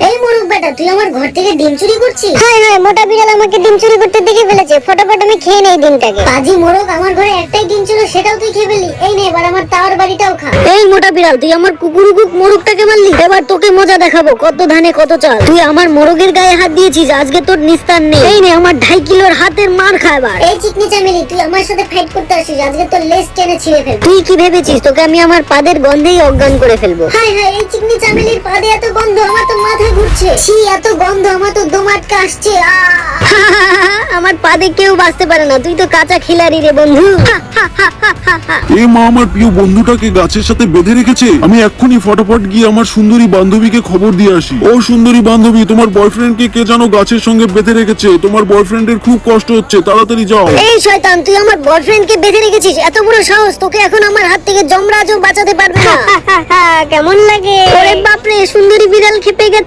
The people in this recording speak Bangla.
এই মোরগ বেটা, তুই আমার ঘর থেকে ডিম চুরি করছিস? হ্যাঁ হ্যাঁ, মোটা বিড়াল আমাকে ডিম চুরি করতে দেখে ফেলেছে। ফটাফট আমি খেয়ে নেই ডিমটাকে। পাজি মোরগ, আমার ঘরে একটাই ডিম ছিল, সেটাও তুই খেয়ে ফেললি। এই নে, এবার আমার তাওয়ার বাড়িটাও খা। এই মোটা বিড়াল, তুই আমার কুকুরুকুক মোরগটাকে মারলি, এবার তোকে মজা দেখাবো কত ধানে কত চাল। তুই আমার মোরগের গায়ে হাত দিয়েছিস, আজকে তোর নিস্তার নেই। এই নে আমার 2.5 কিলোর হাতের মার খা এবার। এই চিকনি চামেলি, তুই আমার সাথে ফাইট করতে আসিস, আজকে তোর লেজ টেনে ছিঁড়ে ফেলবো। তুই কি ভেবেছিস তোকে আমি আমার পাদের গন্ধেই অজ্ঞান করে ফেলবো? হাই হাই, এই চিকনি চামেলির পাদে এত গন্ধ, আমার তো মাথায় ঘুরছে। ছি, এত গন্ধ, আমার তো দম আটকে আসছে। আমার পাদে কেউ বাঁচতে পারে না, তুই তো কাঁচা খিলাড়ি রে বন্ধু। এ মা, আমার প্রিয় বন্ধুটাকে গাছের সাথে বেঁধে রেখেছে। আমি এক্ষুনি ফটাফট গিয়ে আমার সুন্দরী বান্ধবীকে খবর দিয়ে আসি। ও সুন্দরী বান্ধবী, তোমার বয়ফ্রেন্ডকে কে জানো গাছের সঙ্গে বেঁধে রেখেছে। তোমার বয়ফ্রেন্ডের খুব কষ্ট হচ্ছে, তাড়াতাড়ি যাও। এই শয়তান, তুই আমার বয়ফ্রেন্ডকে বেঁধে রেখেছিস, এত বড় সাহস! তোকে এখন আমার হাত থেকে যমরাজও বাঁচাতে পারবে না। কেমন লাগে? ওরে বাপরে, সুন্দরী বিড়াল খেপে গেছে।